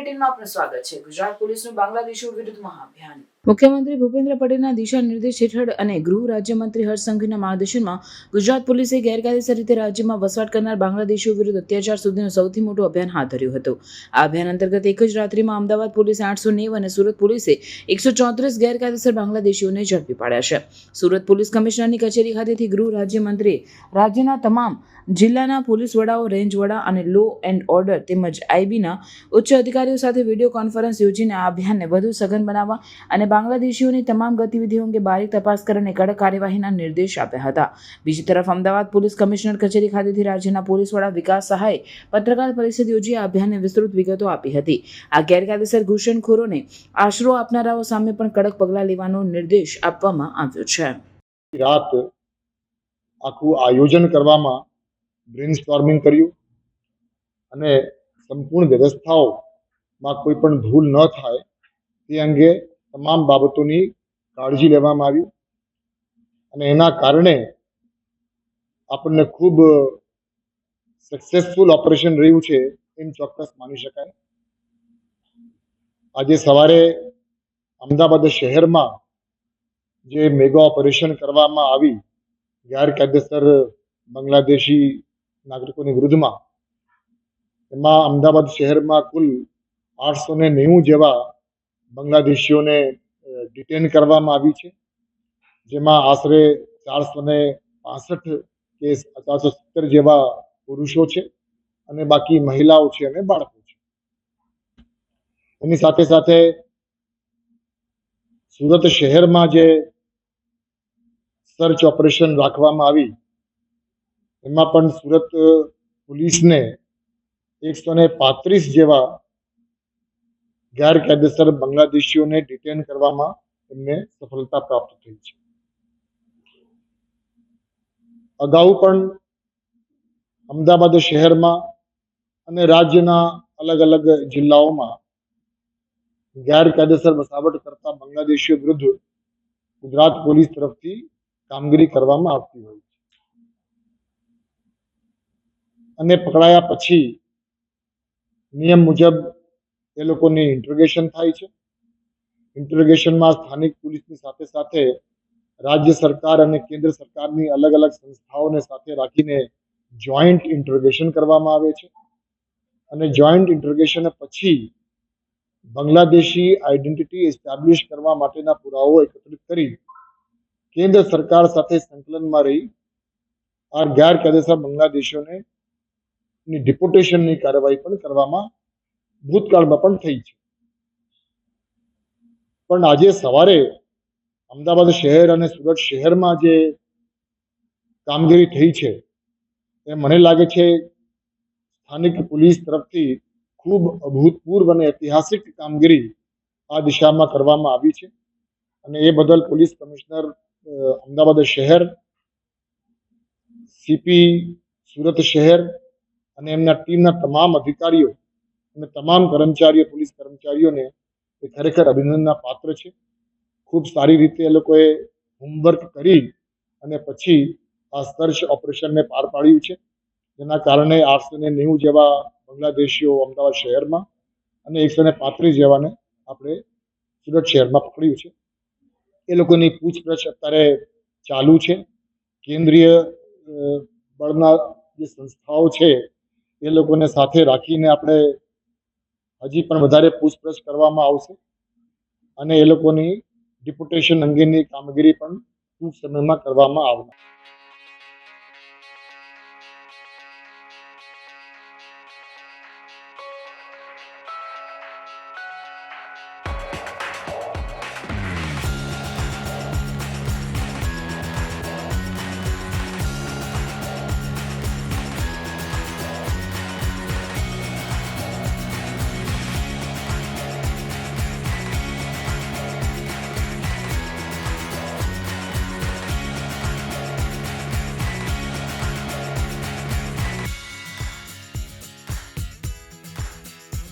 બુલેટિનમાં આપનું સ્વાગત છે। ગુજરાત પોલીસનું બાંગ્લાદેશીઓ વિરુદ્ધ મહાઅભિયાન। મુખ્યમંત્રી ભૂપેન્દ્ર પટેલના દિશા નિર્દેશ હેઠળ અને ગૃહ રાજ્યમંત્રી હર્ષ સંઘવીના માર્ગદર્શનમાં ગુજરાત પોલીસે ગેરકાયદેસર રીતે રાજ્યમાં વસવાટ કરનાર બાંગ્લાદેશીઓ વિરુદ્ધ અત્યાચાર સુધીનું સૌથી મોટું અભિયાન હાથ ધર્યું હતું। આ અભિયાન અંતર્ગત એક જ રાત્રિમાં અમદાવાદ પોલીસે 890 અને સુરત પોલીસે 134 ગેરકાયદેસર બાંગ્લાદેશીઓને ઝડપી પાડ્યા છે। સુરત પોલીસ કમિશનરની કચેરી ખાતેથી ગૃહ રાજ્યમંત્રીએ રાજ્યના તમામ જિલ્લાના પોલીસ વડાઓ, રેન્જ વડા અને લો એન્ડ ઓર્ડર તેમજ આઈબીના ઉચ્ચ અધિકારીઓ સાથે વિડીયો કોન્ફરન્સ યોજીને આ અભિયાનને વધુ સઘન બનાવવા અને બાંગ્લાદેશીઓની તમામ ગતિવિધિઓ અંગે બારીક તપાસ કરીને કડક કાર્યવાહીના નિર્દેશ આપ્યા હતા। બીજી તરફ અમદાવાદ પોલીસ કમિશનર કચેરી ખાતેથી રાજ્યના પોલીસ વડા વિકાસ સહાયે પત્રકાર પરિષદ યોજી આ અભિયાનને વિસ્તૃત વિગતો આપી હતી। આ ગેરકાયદેસર ઘૂસણખોરોને આશરો આપનારાઓ સામે પણ કડક પગલાં લેવાનો નિર્દેશ આપવામાં આવ્યો છે। રાત આખું આયોજન કરવામાં બ્રેઇનસ્ટોર્મિંગ કર્યું અને સંપૂર્ણ વ્યવસ્થાઓમાં કોઈ પણ ભૂલ ન થાય તે અંગે તમામ બાબતોની કાળજી લેવામાં આવી અને એના કારણે આપણને ખૂબ સક્સેસફુલ ઓપરેશન રહ્યું છે એમ ચોક્કસ માની શકાય। આજે સવારે અમદાવાદ શહેરમાં જે મેગા ઓપરેશન કરવામાં આવી ગેરકાયદેસર બાંગ્લાદેશી નાગરિકોની વિરુદ્ધમાં, એમાં અમદાવાદ શહેરમાં કુલ 890 જેવા બાંગ્લાદેશીઓને ડિટેન કરવામાં આવી છે, જેમાં આશરે 465 કેસ 470 જેવા પુરુષો છે અને બાકી મહિલાઓ છે અને બાળકો છે। એની સાથે સાથે સુરત શહેરમાં જે સર્ચ ઓપરેશન રાખવામાં આવી એમાં પણ સુરત પોલીસને 135 જેવા ગેરકાયદેસર બાંગ્લાદેશીઓને ડિટેન કરવામાં એમને સફળતા પ્રાપ્ત થઈ છે। અગાઉ પણ અમદાવાદ શહેરમાં અને રાજ્યના અલગ અલગ જિલ્લાઓમાં ગેરકાયદેસર વસાવટ કરતા બાંગ્લાદેશીઓ વિરુદ્ધ ગુજરાત પોલીસ તરફથી કામગીરી કરવામાં આવતી હોય છે અને પકડાયા પછી નિયમ મુજબ એ લોકોની ઇન્ટ્રોગેશન થાય છે। ઇન્ટ્રોગેશનમાં સ્થાનિક પોલીસની સાથે સાથે રાજ્ય સરકાર અને કેન્દ્ર સરકારની અલગ અલગ સંસ્થાઓને સાથે રાખીને જોઈન્ટ ઇન્ટ્રોગેશન કરવામાં આવે છે અને જોઈન્ટ ઇન્ટ્રોગેશન પછી બાંગ્લાદેશી આઈડેન્ટિટી એસ્ટાબ્લિશ કરવા માટેના પુરાવાઓ એકત્રિત કરી કેન્દ્ર સરકાર સાથે સંકલનમાં રહી આ ગેરકાયદેસર બાંગ્લાદેશીઓને ડિપોર્ટેશનની કાર્યવાહી પણ કરવામાં ભૂતકાળમાં પણ થઈ છે। પણ આજે સવારે અમદાવાદ શહેર અને સુરત શહેરમાં જે કામગીરી થઈ છે એ મને લાગે છે સ્થાનિક પોલીસ તરફથી ખૂબ અભૂતપૂર્વ અને ઐતિહાસિક કામગીરી આ દિશામાં કરવામાં આવી છે અને એ બદલ પોલીસ કમિશનર અમદાવાદ શહેર, સીપી સુરત શહેર અને એમના ટીમના તમામ અધિકારીઓ અને તમામ કર્મચારીઓ, પોલીસ કર્મચારીઓને એ ખરેખર અભિનંદનના પાત્ર છે। ખૂબ સારી રીતે એ લોકોએ હોમવર્ક કરી અને પછી આ સર્ચ ઓપરેશનને પાર પાડ્યું છે, જેના કારણે 890 જેવા બાંગ્લાદેશીઓ અમદાવાદ શહેરમાં અને 135 જેવાને આપણે સુરત શહેરમાં પકડ્યું છે। એ લોકોની પૂછપરછ અત્યારે ચાલુ છે। કેન્દ્રીય બળના જે સંસ્થાઓ છે એ લોકોને સાથે રાખીને આપણે હજી પણ વધારે પૂછપરછ કરવામાં આવશે અને એ લોકોની ડિપોર્ટેશન અંગેની કામગીરી પણ ટૂંક સમયમાં કરવામાં આવશે।